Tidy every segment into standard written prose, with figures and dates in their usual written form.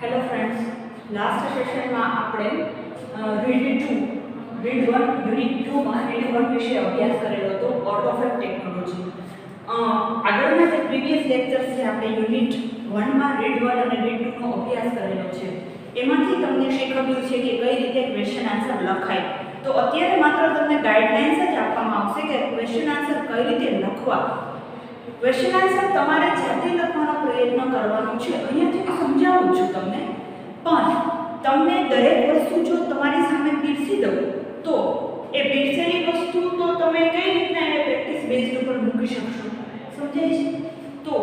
Hello friends, last સેશનમાં આપણે read 1 unit 2 માં રીડ 1 વિશે અભ્યાસ કરેલો હતો, ઓટોફેક ટેકનોલોજી. આગળના જે પ્રીવિયસ લેક્ચર્સ છે આપણે યુનિટ 1 માં રીડ 1 અને રીડ 2 નો અભ્યાસ કરેલો છે. એમાંથી તમને શીખવ્યું છે કે કઈ રીતે ક્વેશ્ચન આન્સર લખાય. તો અત્યારે માત્ર તમને ગાઈડલાઇન્સ જ આપવામાં આવશે કે ક્વેશ્ચન આન્સર કઈ રીતે લખવા. ક્વેશ્ચન આન્સર તમારે જાતે લખવાનો પ્રયત્ન કરવાનો છે. અહીંયાથી હું સમજાવું છું તમને, પણ તમને દરેક વસ્તુ જો તમારી સામે પીરસી દઉં તો એ પીરસેલી વસ્તુ તો તમે કઈ રીતના એને પ્રેક્ટિસ બેઝ ઉપર મૂકી શકશો. સમજાય છે? તો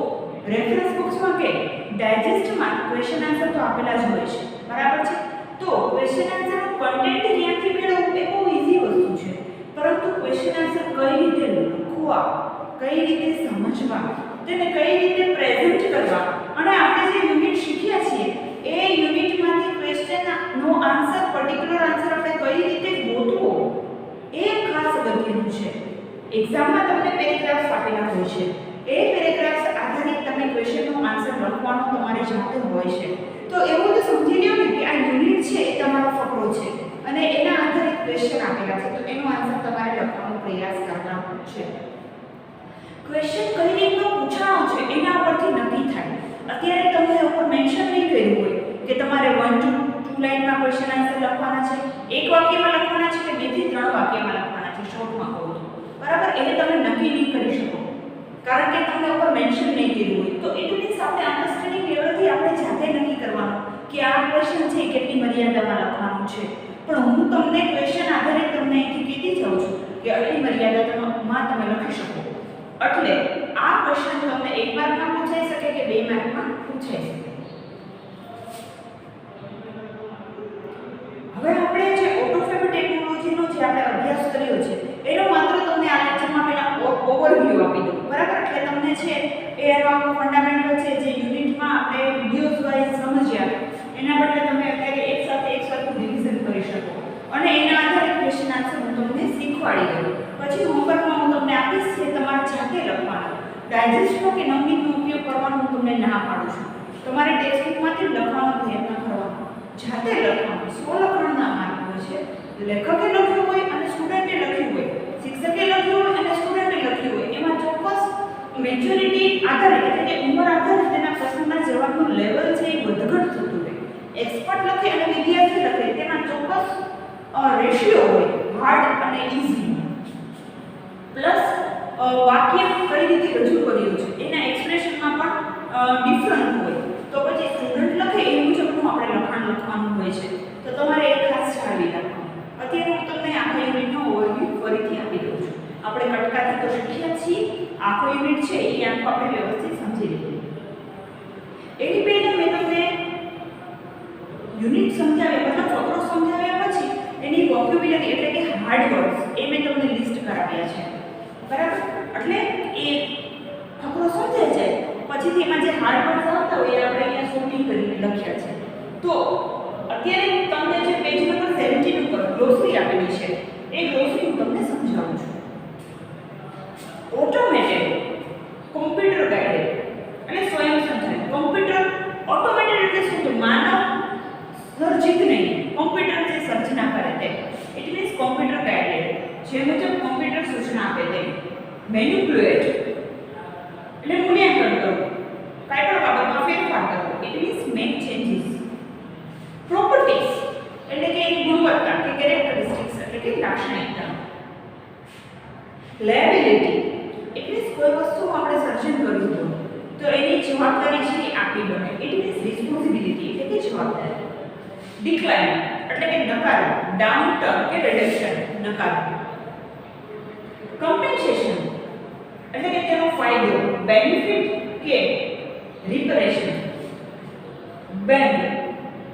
રેફરન્સ બુક્સમાં કે ડાયજેસ્ટમાં ક્વેશ્ચન આન્સર તો આપેલા જ હોય છે, બરાબર છે? તો ક્વેશ્ચન આન્સરનું કન્ટેન્ટ ક્યાંથી મેળવવું એ બહુ ઈઝી વસ્તુ છે, પરંતુ ક્વેશ્ચન આન્સર કઈ રીતે લખવા, કઈ રીતે સમજવા, તેને કઈ રીતે પ્રેઝન્ટ કરવા, અને આપણે જે યુનિટ શીખ્યા છીએ એ યુનિટમાંથી ક્વેશ્ચનનો આન્સર, પર્ટિક્યુલર આન્સર આપણે કઈ રીતે ગોતવો એ ખાસ અગત્યનું છે. એક્ઝામમાં તમને પેરેગ્રાફ્સ આપેલા હોય છે, એ પેરેગ્રાફ્સ આધારિત તમે ક્વેશ્ચનનો આન્સર લખવાનો તમારી જાતે હોય છે. તો એવું તો સમજી લ્યો ને કે આ યુનિટ છે એ તમારો ફકરો છે અને એના આધારિત ક્વેશ્ચન આપેલા છે, તો એનો આન્સર તમારે લખવાનો પ્રયાસ કરવાનો છે. ક્વેશ્ચન કઈ રીતનો પૂછાણો છે એના પરથી નક્કી થાય. અત્યારે તમને ઉપર મેન્શન નહીં કર્યું હોય કે તમારે 1 to 2 લાઈનમાં ક્વેશ્ચન આન્સર લખવાના છે, એક વાક્યમાં લખવાના છે કે 2 થી 3 વાક્યમાં લખવાના છે, શોર્ટમાં કહું તો, બરાબર? એને તમે નક્કી નહીં કરી શકો કારણ કે તમને ઉપર મેન્શન નહીં કર્યું હોય. તો ઇટ મીન્સ આપણે અન્ડરસ્ટેન્ડિંગ લેવલથી આપણે જાતે નક્કી કરવાનું કે આ ક્વેશ્ચન છે કેટલી મર્યાદામાં લખવાનું છે. પણ હું તમને ક્વેશ્ચન આધારિત તમને અહીંથી કહેતી જાઉં છું કે આટલી મર્યાદામાં તમે લખી શકો. એટલે આ ક્વેશ્ચન તમને 1 માર્કમાં પૂછાઈ શકે કે 2 માર્કમાં પૂછાઈ શકે. હવે આપણે જે ઓટોફેક ટેકનોલોજીનો જે આપણે અભ્યાસ કર્યો છે એનો માત્ર તમને આ લેક્ચરમાં પહેલા ઓવરવ્યુ આપી દઉં, બરાબર? એટલે તમને છે એનો આખો ફંડામેન્ટલ છે જે યુનિટમાં આપણે વિડિયોઝ વાઇઝ સમજ્યા એના બદલે તમે અત્યારે એક સાથે રિવિઝન કરી શકો અને એના આધારે ક્વેશ્ચન આન્સર હું તમને શીખવાડી દઉં. પછી હોમવર્કમાં હું તમને આપીશ છે તમારે જાતે લખવાના. ડાયજેસ્ટનો કે નવનીતનો ઉપયોગ કરવાનો હું તમને ના પાડું છું. તમારે ટેક્સ્ટબુકમાંથી લખવાનો પ્રયત્ન કરવાનો, જાતે લખવાનું. 100 લખણના માર્ક હોય છે. લેખકે લખ્યું હોય અને સ્ટુડન્ટે લખ્યું હોય, શિક્ષકે લખ્યું હોય અને સ્ટુડન્ટે લખ્યું હોય, એમાં ચોક્કસ મેચ્યોરિટી આધારિત એટલે કે ઉંમર આધારિત તેના પ્રશ્નના જવાબનું લેવલ છે એ વધઘટ થતું રહે. એક્સપર્ટ લખે અને વિદ્યાર્થી લખે તેમાં ચોક્કસ રેશિયો હોય, હાર્ડ અને ઈઝી. પ્લસ વાક્ય કઈ રીતે રજૂ કર્યું છે એના એક્સપ્રેશનમાં પણ ડિફરન્ટ હોય. તો પછી સ્ટુડન્ટ લખે એ મુજબનું આપણે લખાણ લખવાનું હોય છે. તો તમારે એક ખાસ જાળવી રાખવાનું. અત્યારે હું તમને આખા યુનિટનો ઓવરવ્યૂ ફરીથી આપી દઉં છું. આપણે કટકાથી તો શીખ્યા છીએ, આખો યુનિટ છે એ આખો આપણે વ્યવસ્થિત સમજી લઈએ. એની પહેલા મેં તમને યુનિટ સમજાવ્યા, મતલબ ફકરો સમજાવ્યા પછી એની વોકેબ્યુલરી એટલે કે હાર્ડ વર્ડ્સ એ મેં તમને લિસ્ટ કરાવ્યા છે, બરાબર? એટલે એ ફકરો સમજાઈ જાય પછીથી એમાં જે હાર્ડ વર્ડ્સ આવતા હોય એ આપણે અહીંયા શોર્ટિંગ કરીને લખ્યા છે. તો અત્યારે તમને જે પેજ નંબર 17 ઉપર ગ્લોસરી આપેલી છે એ ગ્લોસરી હું તમને સમજાવું છું. ઓટોમેટેડ, કોમ્પ્યુટર ગાઈડેડ અને સ્વયંસંચાલિત. કોમ્પ્યુટર ઓટોમેટેડ એટલે શું? તો માનવ સર્જિત નહીં, કોમ્પ્યુટર જે સર્જના કરે તે. ઇટ મીન્સ કોમ્પ્યુટર ગાઈડેડ, જે મુજબ કોમ્પ્યુટર સૂચના આપે તે. મેનિપ્યુલેટ એટલે મૂલ્યાંકન કરવું, કાંઈ પણ બાબતમાં ફેરફાર કરવો. It means make changes. Properties એટલે કે એની ગુણવત્તા કે કેરેક્ટરિસ્ટિક્સ એટલે કે લાક્ષણિકતા. લાયબિલિટી એટલે કોઈ વસ્તુ આપણે સર્જન કર્યું હોય તો એની જવાબદારી છે એ આપી બને. ઇટ મીન્સ રિસ્પોન્સિબિલિટી એટલે કે જવાબદારી. ડિક્લાઇન એટલે કે નકારવું, ડાઉન ટર્ન કે રિડક્શન, નકારવું. કમ્પેન્સેશન એટલે કે તેનો ફાયદો, બેનિફિટ કે રિપેરેશન. બેન્ડ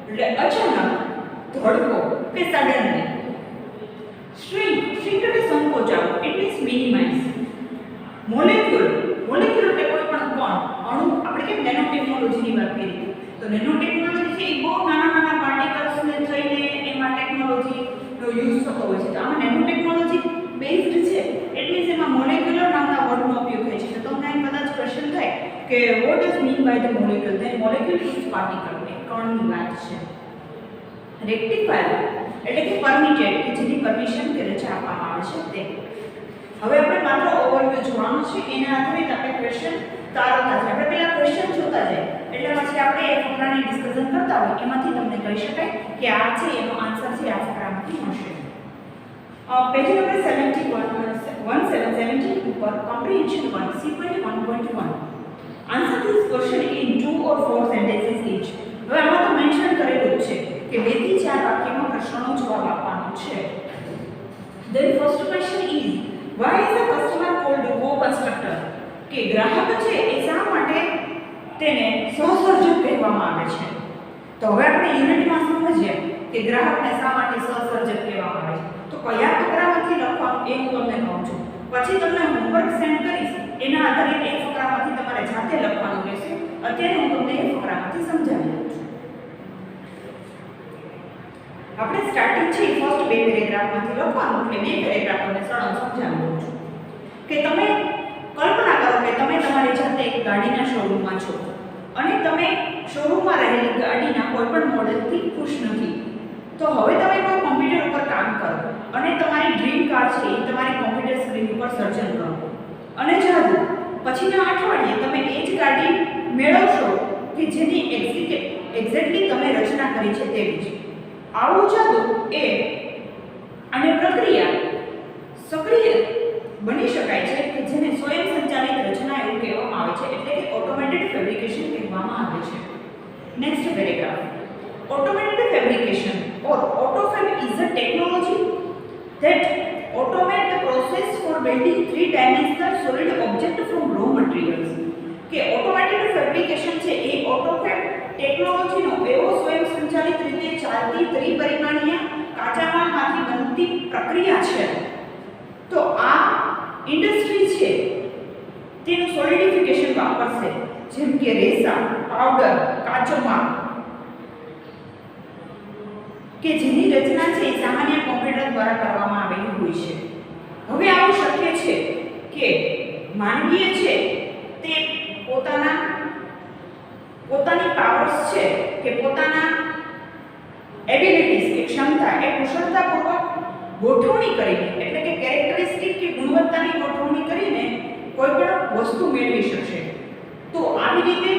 એટલે અચાનક, ધડકો કે સડનલી. શ્રિંક એટલે સંકોચાવું, ઇટ મીન્સ મિનિમાઇઝ. મોલેક્યુલ એટલે કોઈ પણ કણ, અણુ. આપણે કેમ નેનો ટેકનોલોજીની વાત કરી તો નેનો ટેકનોલોજી છે એ બહુ નાના પાર્ટિકલ્સને થઈને એમાં ટેકનોલોજીનો યુઝ થતો હોય છે. તો આમાં નેનો ટેકનોલોજી બેઝડ છે એટલે એમાં મોલેક્યુલર નામના વર્ડનો ઉપયોગ થાય છે. તો તમને કદાચ ક્વેશ્ચન થાય કે what does mean by the molecule, then molecule is particle. કણની વાત છે. રેક્ટિફાયર એટલે કે પરમિટેડ કે જેની પરમિશન કે રજા આપવામાં આવે છે તે. હવે આપણે માત્ર ઓવરવ્યુ જોવાનું છે, એના આધારિત આપણે ક્વેશ્ચન તારવતા છે. આપણે પહેલા ક્વેશ્ચન જોતા જઈએ એટલે પછી આપણે એ ફકરાની ડિસ્કશન કરતા હોય એમાંથી તમને કહી શકાય કે આ છે એનો આન્સર છે આ ફકરામાંથી મળશે. પેજ નંબર 170 ઉપર comprehension 1 sequence 1.1 answer this question in 2 or 4 sentences each. હવે આમાં તો મેન્શન કરેલું છે કે 2 થી 4 વાક્યમાં પ્રશ્નનો જવાબ આપવાનો છે. then first question is why is the customer called co-constructor? કે ગ્રાહક છે એ શા માટે તેને સહસર્જક કહેવામાં આવે છે. તો હવે આપણે યુનિટમાં સમજીએ કે ગ્રાહકને શા માટે સહસર્જક કહેવામાં આવે છે. તો કયા ફકરામાંથી લખવાનું એ હું તમને કહું છું, પછી તમને હોમવર્ક સેન્ડ કરીશ, એના આધારે એ ફકરામાંથી તમારે જાતે લખવાનું રહેશે. અત્યારે હું તમને એ ફકરામાંથી સમજાવી દઉં છું. આપણે સ્ટાર્ટિંગ છે ફર્સ્ટ 2 પેરેગ્રાફમાંથી લખવાનું, એટલે 2 પેરેગ્રાફ તમને સરળ સમજાવી દઉં છું કે તમે કલ્પના કરો કે તમે તમારી જાતે એક ગાડીના શોરૂમમાં છો અને તમે શોરૂમમાં રહેલી ગાડીના કોઈ પણ મોડેલથી ખુશ નથી. તો હવે તમે કોઈ કોમ્પ્યુટર ઉપર કામ કરો અને તમારી ડ્રીમ કાર છે એ તમારી કોમ્પ્યુટર સ્ક્રીન ઉપર સર્જન કરો અને જાદુ પછીના અઠવાડિયે તમે એ જ ગાડી મેળવશો કે જેની એક્ઝેક્ટલી તમે રચના કરી છે તેવી જ. આવું જાદુ એ અને પ્રક્રિયા સક્રિય બની શકાય છે કે જેને સ્વયં સંચાલિત રચના એવું કહેવામાં આવે છે, એટલે કે ઓટોમેટેડ ફેબ્રિકેશન કહેવામાં આવે છે. Next paragraph. Automated fabrication or AutoFab is a technology that automates the process for building three-dimensional solid object from raw materials. કે automated fabrication છે એ AutoFab ટેકનોલોજીનો એવો સ્વયં સંચાલિત રીતે ચાલતી ત્રિપરિમાણીય કાચા માલમાંથી બનતી પ્રક્રિયા છે. તો આ ઇન્ડસ્ટ્રી છે તેનું સોલિડિફિકેશન વાપરશે, જેમ કે રેસા, પાવડર, કાચો માલ કે જેની રચના છે એ સામાન્ય કોમ્પ્યુટર દ્વારા કરવામાં આવેલી હોય છે. હવે આવું શક્ય છે કે માનવીય છે તે પોતાની પાવર્સ છે કે પોતાના એબિલિટીઝ કે ક્ષમતા એ કુશળતાપૂર્વક ગોઠવણી કરીને, એટલે કે કેરેક્ટરિસ્ટિક કે ગુણવત્તાની ગોઠવણી કરીને કોઈ પણ વસ્તુ મેળવી શકશે. તો આવી રીતે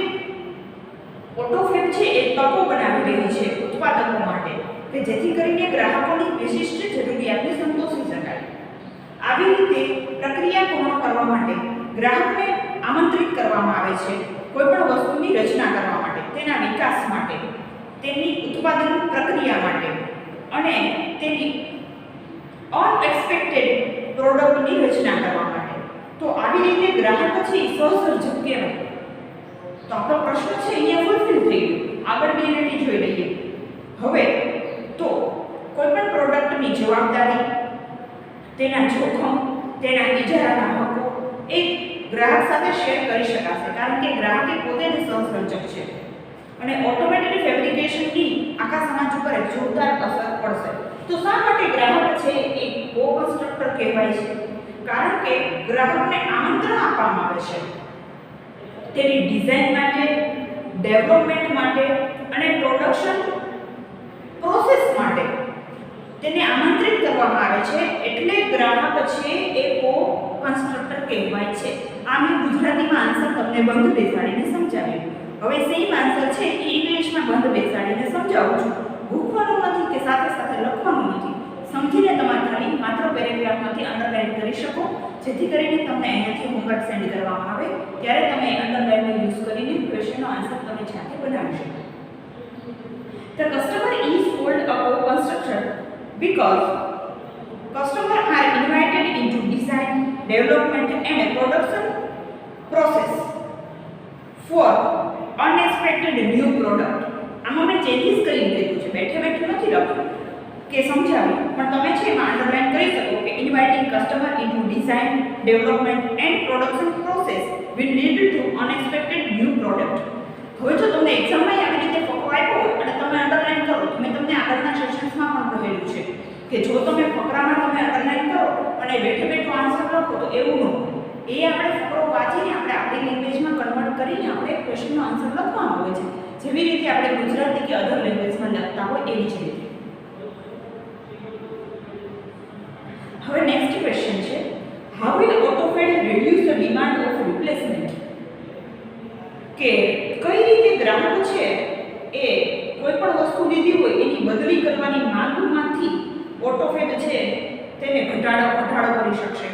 ઓટોફેબ છે એ તકો બનાવી રહી છે ઉત્પાદકો માટે કે જેથી કરીને ગ્રાહકોની વિશિષ્ટ જરૂરિયાતને સંતોષી શકાય. આવી રીતે પ્રક્રિયા પૂર્ણ કરવા માટે ગ્રાહકને આમંત્રિત કરવામાં આવે છે કોઈ પણ વસ્તુની રચના કરવા માટે, તેના વિકાસ માટે, તેની ઉત્પાદન પ્રક્રિયા માટે અને તેની અનએક્સપેક્ટેડ પ્રોડક્ટની રચના કરવા માટે. તો આવી રીતે ગ્રાહક છે સહસર્જક કહેવાય. તો આપણો પ્રશ્ન છે અહીંયા ફૂલફિલ થઈ ગયો. આગળ રિયાલિટી જોઈ લઈએ. હવે તો કોઈ પણ પ્રોડક્ટની જવાબદારી, તેના જોખમ, તેના ઇજારાના હકો એ ગ્રાહક સાથે શેર કરી શકાશે, કારણ કે ગ્રાહકે પોતે જ સહસર્જક છે અને ઓટોમેટેડ ફેબ્રિકેશનની આખા સમાજ ઉપર જોરદાર અસર પડશે. તો શા માટે ગ્રાહક છે એ કો-કન્સ્ટ્રક્ટર કહેવાય છે? કારણ કે ગ્રાહકને આમંત્રણ આપવામાં આવે છે તેની ડિઝાઇન માટે, ડેવલપમેન્ટ માટે અને પ્રોડક્શન પ્રોસેસ માટે તેને આમંત્રિત કરવામાં આવે છે, એટલે ગ્રાહક છે એ કો-કન્સ્ટ્રક્ટર કહેવાય છે. આ મેં ગુજરાતીમાં આન્સર તમને બંધ બેસાડીને સમજાવ્યું. હવે સેમ આન્સર છે એ ઇંગ્લિશમાં બંધ બેસાડીને સમજાવું છું. ભૂખવાનું નથી કે સાથે સાથે લખવાનું નથી. સમજીને તમારે ખાલી માત્ર પેરેગ્રાફમાંથી અંડરલાઇન કરી શકો, જેથી કરીને તમને અહીંયાથી હોમવર્ક સેન્ડ કરવામાં આવે ત્યારે તમે અંડરલાઇનનો યુઝ કરીને ક્વેશ્ચનનો આન્સર તમે જાતે બનાવી શકો. The customer is called a co-constructor because customers are invited into design, development and production process for unexpected new product. આમાં મેં ચેન્જીસ કરી દીધું છે, બેઠે બેઠું નથી લખ્યું કે સમજાવ્યું, પણ તમે છે એમાં અંડરલાઇન કરી શકો કે inviting customer into design, development and production process will lead to unexpected new product. હવે જો તમને એક્ઝામમાં આવી રીતે ફકરો આપ્યો હોય અને તમે અંડરલાઇન કરો, મેં તમને આગળના સેશન્સમાં પણ કહેલું છે કે જો તમે ફકરામાં તમે અંડરલાઇન કરો અને બેઠે બેઠો આન્સર લખો તો એવું ન હોય. એ આપણે ફકરો વાંચીને આપણે આપણી લેંગ્વેજમાં કન્વર્ટ કરીને આપણે ક્વેશ્ચનનો આન્સર લખવાનો હોય છે, જેવી રીતે આપણે ગુજરાતી કે અધર લેંગ્વેજમાં લખતા હોય એવી જ રીતે. હવે નેક્સ્ટ ક્વેશ્ચન છે, how will AutoCAD reduce the demand of replacement? કે કઈ રીતે ગ્રાહક છે એ કોઈ પણ વસ્તુ લીધી હોય એની બદલી કરવાની માંગમાંથી AutoCAD છે તેને ઘટાડો કરી શકશે.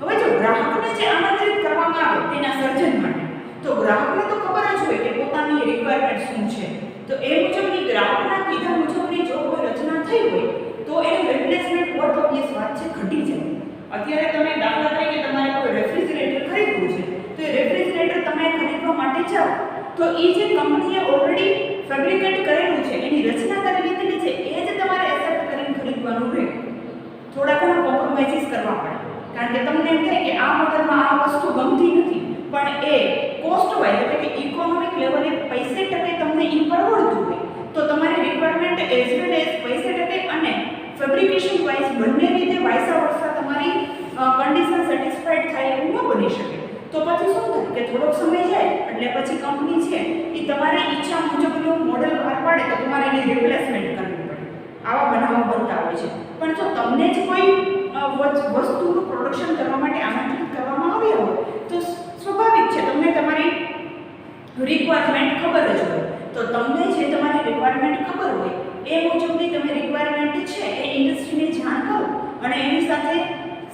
હવે જો ગ્રાહકને જે આમંત્રિત કરવામાં આવે તેના સર્જન માટે, તો ગ્રાહકને તો ખબર જ હોય કે પોતાની રિક્વાયરમેન્ટ શું છે, તો એ મુજબની ગ્રાહકના કીધા મુજબની જો કોઈ રચના થઈ હોય તો એનું રિપ્લેસમેન્ટ વર્થ ઓબ્વિયસ વાત છે ઘટી જાય. અત્યારે તમે દાખલા તરીકે તમારે કોઈ રેફ્રિજરેટર ખરીદવું છે, તો એ રેફ્રિજરેટર તમે ખરીદવા માટે જાઓ તો એ જે કંપનીએ ઓલરેડી ફેબ્રિકેટ કરેલું છે, એની રચના કરેલી લીધેલી છે, એ જ તમારે એક્સેપ્ટ કરીને ખરીદવાનું રહે. થોડા ઘણા કોમ્પ્રોમાઇઝિસ કરવા પડે, કારણ કે તમને એમ થાય કે આ મોડલમાં આ વસ્તુ ગમતી નથી, પણ એ કોસ્ટ વાઇઝ એટલે કે ઇકોનોમિક લેવલે પૈસે ટકે તમને એ પરવડતું હોય તો તમારી રિક્વાયરમેન્ટ એઝ વેલ એઝ પૈસે ટકે અને ફેબ્રિકેશન વાઇઝ બંને રીતે વાયસા વર્ષા તમારી કન્ડિશન સેટિસ્ફાઈડ થાય એવું ન બની શકે. તો પછી શું થાય કે થોડોક સમય જાય એટલે પછી કંપની છે એ તમારી ઈચ્છા મુજબનું મોડલ બહાર પાડે તો તમારે એની રિપ્લેસમેન્ટ કરવી પડે. આવા બનાવો બનતા હોય છે. પણ જો તમને જ કોઈ વસ્તુનું પ્રોડક્શન કરવા માટે આમંત્રિત કરવામાં આવ્યા હોય તો સ્વાભાવિક છે તમને તમારી રિક્વાયરમેન્ટ ખબર જ હોય, તો તમને જે તમારી રિક્વાયરમેન્ટ ખબર હોય એ મુજબની તમે રિક્વાયરમેન્ટ છે એ ઇન્ડસ્ટ્રીને જાણ કરો અને એની સાથે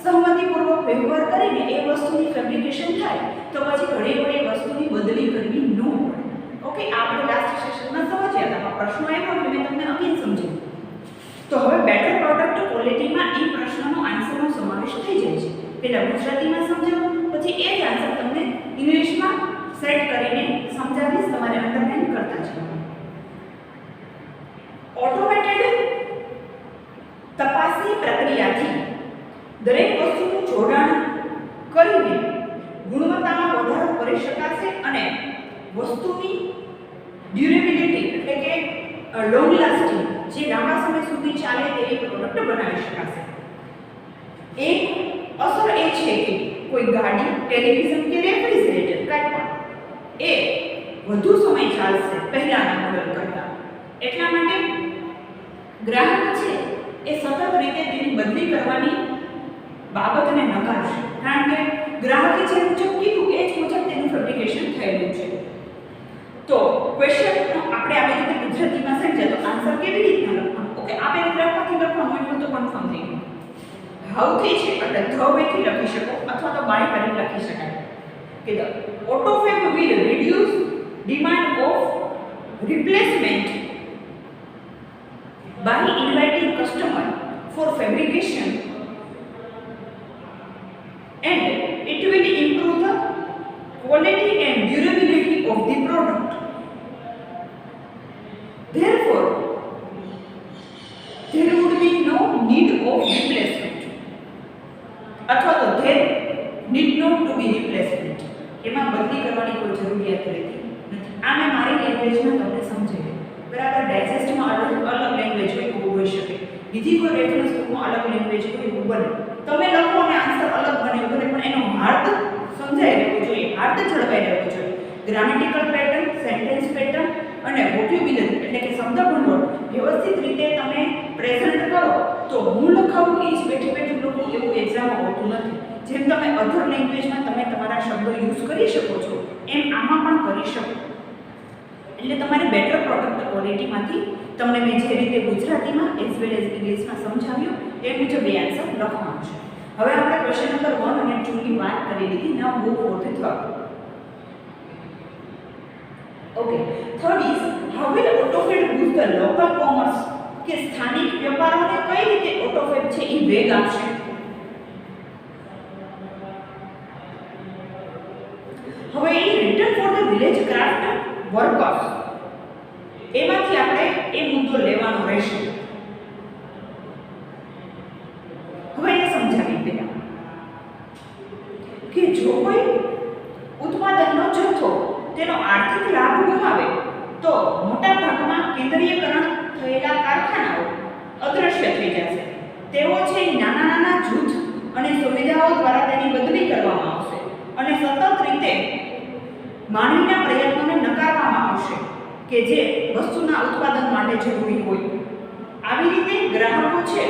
સહમતિપૂર્વક વ્યવહાર કરીને એ વસ્તુની ફેબ્રિકેશન થાય તો પછી ઘણી વસ્તુની બદલી કરવી ન પડે. ઓકે, આપણે લાસ્ટ સેશનમાં સમજ્યા હતા, પ્રશ્નો આવ્યો એટલે મેં તમને અગેન સમજાવ્યું. તો હવે બેટર પ્રોડક્ટ ક્વોલિટીમાં એ પ્રશ્નનો આન્સરનો સમાવેશ થઈ જાય છે. પહેલા ગુજરાતીમાં સમજાવો, પછી એ જ આન્સર તમને ઇંગ્લિશમાં સેટ કરીને સમજાવીશ, તમારે અંડરલાઈન કરતા જવાનું. ઓટોમેટેડ તપાસની પ્રક્રિયાથી દરેક વસ્તુનું જોડાણ કરીને ગુણવત્તામાં વધારો કરી શકાશે અને વસ્તુની ડ્યુરેબિલિટી એટલે કે લોંગ લાસ્ટિંગ જે લાંબા સમય સુધી ચાલે તેવી પ્રોડક્ટ બનાવી શકાશે. એક અસર એ છે કે કોઈ ગાડી, ટેલિવિઝન કે રેફ્રિજરેટર કાંઈ પણ એ વધુ સમય ચાલશે પહેલાના મોડલ કરતાં. એટલા માટે ગ્રાહક છે એ સતત રીતે તેની બદલી કરવાની બાબતને નકારશે, કારણ કે ગ્રાહકે જે મુજબ કીધું એ જ મુજબ તેનું ફેબ્રિકેશન થયેલું છે. તો ક્વેશ્ચન આપણે આવી રીતે ગુજરાતીમાં સમજ્યા તો આન્સર કેવી રીતના લખવાનો? ઓકે, આ પેરેગ્રાફમાંથી લખવાનું એટલું તો કન્ફર્મ થઈ ગયું. હાઉથી છે એટલે ધ વેથી લખી શકો અથવા તો બાય કરીને લખી શકાય કે the AutoFab will reduce demand of replacement by inviting customer for fabrication and it will improve the quality and durability of the product. Therefore, there would be no need of replacement. અથવા તો there need not to be replacement. એમાં બદલી કરવાની કોઈ જરૂરિયાત રહેતી નથી. આ મેં મારી લેંગ્વેજમાં તમને સમજાવ્યું. બરાબર, ડાયજેસ્ટમાં અલગ લેંગ્વેજ હોય એવું હોઈ શકે, બીજી કોઈ રેફરન્સ બુકમાં અલગ લેંગ્વેજ હોય એવું બને. તમે લખો અને આન્સર અલગ બને એવું બને, પણ એનો હાર્દ સમજાઈ રહેવો જોઈએ, હાર્દ જળવાઈ રહેવો જોઈએ. ગ્રામેટિકલ પેટર્ન, સેન્ટેન્સ પેટર્ન અને વોક્યુબ્યુલરી એટલે કે શબ્દભંડોળ વ્યવસ્થિત રીતે તમે પ્રેઝન્ટ કરો તો હું લખાવું એ જ બેઠું લખું એવું એક્ઝામમાં હોતું નથી. જેમ તમે અધર લેંગ્વેજમાં તમે તમારા શબ્દો યુઝ કરી શકો છો એમ આમાં પણ કરી શકો. એટલે તમારે બેટર પ્રોડક્ટ ક્વોલિટીમાંથી તમને મેં જે રીતે ગુજરાતીમાં એઝ વેલ એઝ ઇંગ્લિશમાં સમજાવ્યું એ મુજબ એ આન્સર લખવાનું છે. હવે આપણે ક્વેશ્ચન નંબર 1 અને 2 ની વાત કરી લીધી. Now go for the third. Okay, third is how will AutoCAD boost the local commerce કે સ્થાનિક વેપારોને કઈ રીતે AutoCAD છે એ વેગ આપશે? હવે એ return for the village craft workers એમાંથી આપણે એ મુદ્દો લેવાનો રહેશે. હવે એ સમજાવી પહેલા કે જો કોઈ ઉત્પાદનનો જથ્થો તેનો આર્થિક લાભ ગુમાવે તો મોટા ભાગમાં કેન્દ્રીયકરણ થયેલા કારખાનાઓ અદૃશ્ય થઈ જશે. તેઓ છે નાના જૂથ અને સુવિધાઓ દ્વારા તેની બદલી કરવામાં આવશે અને સતત રીતે માનવીના પ્રયત્નોને નકારવામાં આવશે કે જે વસ્તુના ઉત્પાદન માટે જરૂરી હોય. આવી રીતે ગ્રાહકો છે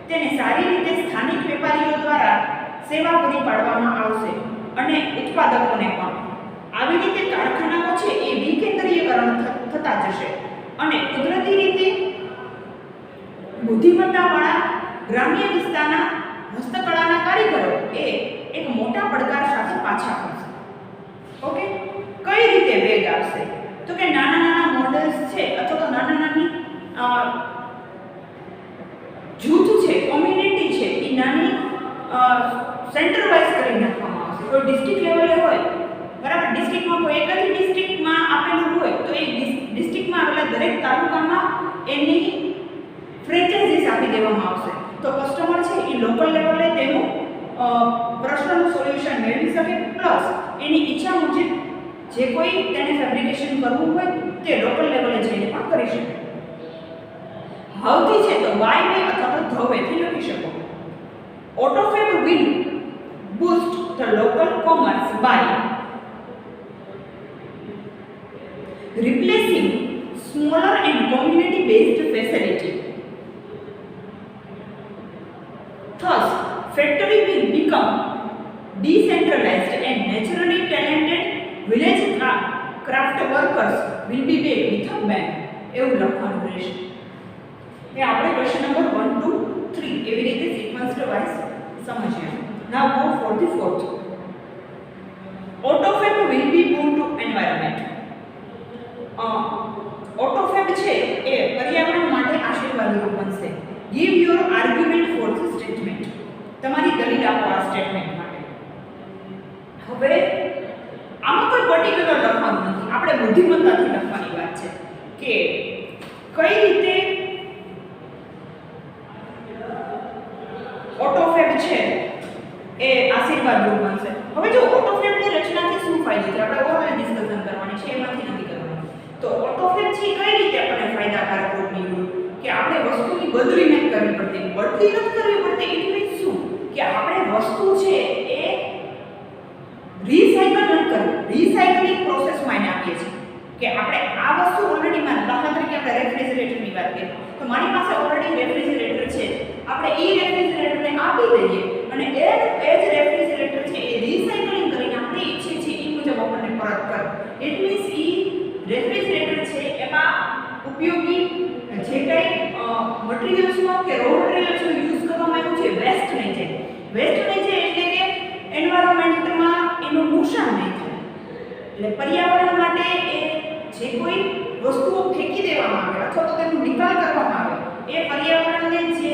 તેને સારી રીતે સ્થાનિક વેપારીઓ દ્વારા સેવા પૂરી પાડવામાં આવશે અને ઉત્પાદકોને પણ. આવી રીતે કારખાનાઓ છે એ વિકેન્દ્રીયકરણ થતા જશે અને કુદરતી રીતે બુદ્ધિમત્તાવાળા ગ્રામ્ય વિસ્તારના હસ્તકળાના કારીગરો એ એક મોટા પડકાર સાથે પાછા આવશે. ઓકે, કઈ રીતે વેગ આપશે? તો કે નાના નાના મોડલ્સ છે અથવા તો નાના નાની જૂથ છે, કોમ્યુનિટી છે, એ નાની સેન્ટર વાઇઝ કરી નાખવામાં આવશે. કોઈ ડિસ્ટ્રિક્ટ લેવલે હોય, બરાબર, ડિસ્ટ્રિક્ટમાં કોઈ એક જ ડિસ્ટ્રિક્ટમાં આપેલું હોય તો એ ડિસ્ટ્રિક્ટમાં આવેલા દરેક તાલુકામાં એની ફ્રેન્ચાઇઝીસ આપી દેવામાં આવશે. તો કસ્ટમર છે એ લોકલ લેવલે તેનું પ્રશ્નનું સોલ્યુશન મેળવી શકે, પ્લસ એની ઈચ્છા મુજબ જે કોઈ તેને ફેબ્રિકેશન કરવું હોય તે લોકલ લેવલે જઈને પણ કરી શકે. હવથી છે તો વાય વે અથવા તો ધ વે થી લખી શકો. Autofab will boost the local commerce by replacing smaller and community based facility. Thus factory will become decentralized and naturally talented village craft workers will be paid with a bang. એવું લખવાનું રહેશે. એ આપણે question number 1 2 3 એવી રીતે sequence wise સમજીએ. Now go for the fourth. Autofab will be boon to environment. ઓટોફેબ છે એ પર્યાવરણ માટે આશીર્વાદરૂપ બનશે. Give your argument for this statement. તમારી દલીલ આપો આ સ્ટેટમેન્ટ માટે. હવે આમાં કોઈ પર્ટિક્યુલર લખવાનું નથી, આપણે બુદ્ધિમત્તાથી લખવાની વાત છે કે કઈ રીતે ઓટોફેબ છે એ આશીર્વાદરૂપ બનશે. હવે જો ઓટોફેબની રચનાથી શું ફાયદો છે આપણે ઓવરઓલ ડિસ્કશન કરવાની છે, એમાંથી નથી કરવાની. તો ઓટોફેબ છે કઈ રીતે આપણને ફાયદાકારક રૂપ નીકળ્યું કે આપણે વસ્તુની બદલી નથી કરવી પડતી. બદલી નથી કરવી પડતી એટલે મીન્સ શું કે આપણે વસ્તુ છે એ રીસાયકલ નથી કરવી, રીસાયકલિંગ પ્રોસેસમાં એને આપીએ છીએ કે આપણે આ વસ્તુ ઓલરેડી દાખલા તરીકે આપણે રેફ્રિજરેટરની વાત કરીએ તો મારી પાસે ઓલરેડી રેફ્રિજરેટર છે, આપણે એ રેફ્રિજરેટરને આપી દઈએ અને એ જ રેફ્રિજરેટર છે એ રીસાયકલિંગ કરીને આપણે ઈચ્છીએ છીએ એ મુજબ આપણને પરત કરે. ઇટ મીન્સ રેફ્રિજરેટર છે એમાં ઉપયોગી જે કંઈ મટીરીયલ્સનો કે રો મટીરીયલ્સનો યુઝ કરવામાં આવ્યું છે વેસ્ટ નહીં જાય. વેસ્ટ નહીં જાય એટલે કે એન્વાયરમેન્ટમાં એનું નુકસાન નહીં થાય. એટલે પર્યાવરણ માટે એ જે કોઈ વસ્તુઓ ફેંકી દેવામાં આવે અથવા તો તેનો નિકાલ કરવામાં આવે એ પર્યાવરણને જે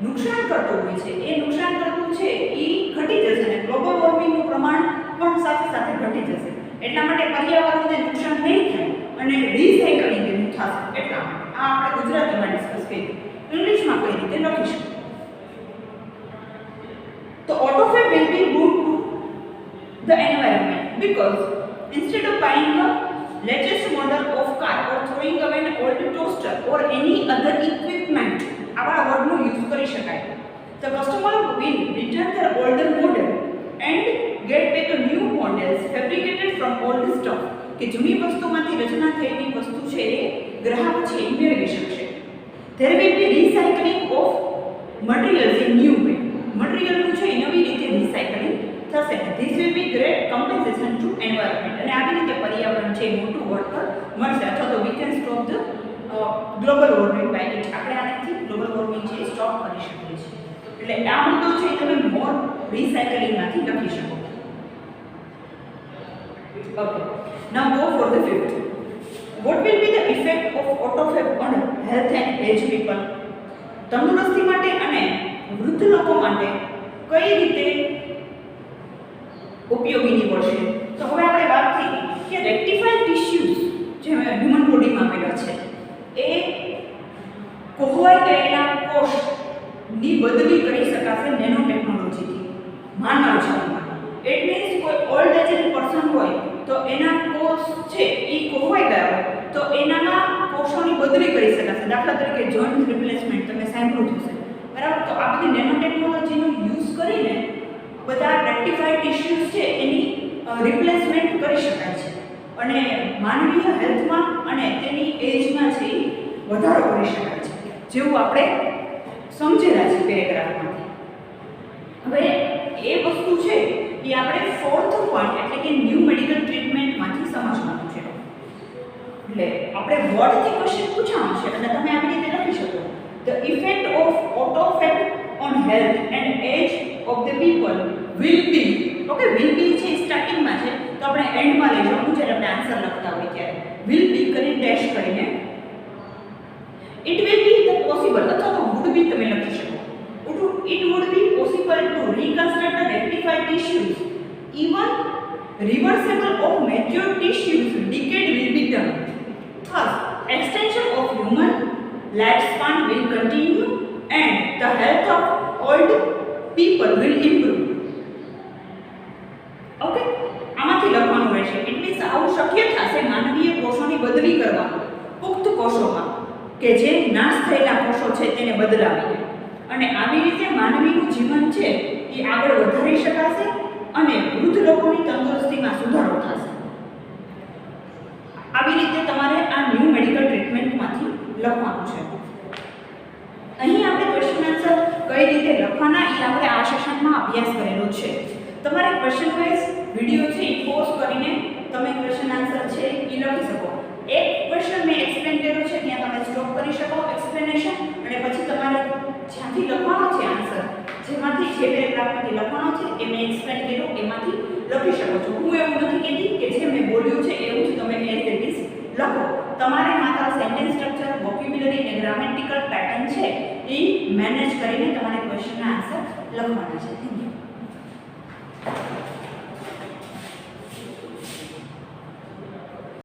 નુકસાન કરતું હોય છે એ નુકસાન કરતું છે એ ઘટી જશે અને ગ્લોબલ વોર્મિંગનું પ્રમાણ પણ સાથે સાથે ઘટી જશે. એટલા માટે પર્યાવરણને નુકસાન નહીં થાય અને રીસાયકલિંગ એનું થશે. એટલા માટે આ આપણે ગુજરાતીમાં ડિસ્કસ કરીએ. ઇંગ્લિશમાં કઈ રીતે લખીશું તો ઓટોફેબ will be good to the environment because instead of buying the latest model of car or throwing away an old toaster or any other equipment, આવા વર્ડનો યુઝ કરી શકાય. The customer will return their older model and get back a new models fabricated from old stock. કે જૂની વસ્તુમાંથી રચના થયેલી વસ્તુ છે એ ગ્રાહક છે એ મેળવી શકશે. There will be recycling of materials in new way. મટીરીયલનું છે એ નવી રીતે રિસાયકલિંગ થશે. This will be great compensation to environment. અને આવી રીતે પર્યાવરણ છે મોટું વળતર મળશે અથવા તો we can stop the global warming by it. આપણે આનાથી ગ્લોબલ વોર્મિંગ છે સ્ટોપ કરી શકીએ છીએ. એટલે આ મુદ્દો છે તમે મોર રિસાયકલિંગમાંથી લખી શકો. Okay. Now go for the fifth. What will be the effect of autofab on health and aged people? તંદુરસ્તી માટે અને વૃદ્ધ લોકો માટે કઈ રીતે ઉપયોગી નીવડશે? તો હવે આપણે વાત થઈ કે રેક્ટિફાઈડ ટિશ્યુઝ જે હ્યુમન બોડીમાં આવેલા છે એ કોહવાઈ ગયેલા કોષની બદલી કરી શકાશે નેનો ટેકનોલોજીથી માનવ જાતમાં. ઇટ મીન્સ કોઈ ઓલ્ડ એજેડ પર્સન હોય તો એના કોષ છે એ કોહવાઈ ગયા હોય તો એનાના કોષોની બદલી કરી શકાશે. દાખલા તરીકે જોઈન્ટ રિપ્લેસમેન્ટ તમે સાંભળ્યું હશે, બરાબર? તો આ બધી નેનો ટેકનોલોજીનો યુઝ કરીને બધા રેક્ટિફાઈડ ટિશ્યુઝ છે એની રિપ્લેસમેન્ટ કરી શકાય છે. અને માનવીય હેલ્થમાં અને તેની એજમાં છે એ વધારો કરી શકાય છે, જેવું આપણે સમજેલા છે પેરેગ્રાફમાંથી. હવે એ વસ્તુ છે એ આપણે ફોર્થ પોઈન્ટ એટલે કે ન્યૂ મેડિકલ ટ્રીટમેન્ટમાંથી સમજવાનું છે. એટલે આપણે વર્ડથી ક્વેશ્ચન પૂછવાનું છે અને તમે આવી રીતે લખી શકો. The effect of autophagy on health and age of the people will be, okay, will be છે સ્ટાર્ટિંગમાં છે તો આપણે એન્ડમાં લઈ જવાનું જ્યારે આપણે આન્સર લખતા હોય ત્યારે will be કરી ડેશ કરીને it will be the possible અથવા તો would be તમે લખી શકો. It would be possible to reconstruct the rectified tissues, even reversible of mature tissues decade will be done. Thus, extension of human lifespan will continue and the health of old people will improve. Okay, આમાંથી લખવાનું રહેશે. It means આવું શક્ય થશે માનવીય કોષોની બદલી કરવાનું પુખ્ત કોષોમાં કે જે નાશ થયેલા કોષો છે તેને બદલાવીને, અને આવી રીતે માનવીનું જીવન છે એ આગળ વધારી શકાશે અને વૃદ્ધ લોકોની તંદુરસ્તીમાં સુધારો થશે. આવી રીતે તમારે આ ન્યૂ મેડિકલ ટ્રીટમેન્ટમાંથી લખવાનું છે. અહીં આપણે ક્વેશ્ચન આન્સર કઈ રીતે લખવાના એ આપણે આ સેશનમાં અભ્યાસ કરેલો છે. તમારે ક્વેશ્ચન વાઇઝ વિડિયો છે એ પોઝ કરીને તમે ક્વેશ્ચન આન્સર છે એ લખી શકો. એક ક્વેશ્ચન મેં એક્સપ્લેન કર્યો છે ત્યાં તમે સ્ટોપ કરી શકો એક્સપ્લેનેશન, અને પછી તમારે જ્યાંથી લખવાનો છે આન્સર, જેમાંથી જે પેરેગ્રાફમાંથી લખવાનો છે એ મેં એક્સપ્લેન કર્યો એમાંથી લખી શકો છો. હું એવું નથી કહેતી કે જે મેં બોલ્યું છે એવું જ તમે એઝ ઇટ ઇઝ લખો. તમારે માત્ર સેન્ટેન્સ સ્ટ્રક્ચર, વોકેબ્યુલરી અને ગ્રામેટિકલ પેટર્ન છે એ મેનેજ કરીને તમારે ક્વેશ્ચનના આન્સર લખવાના છે. Thank you.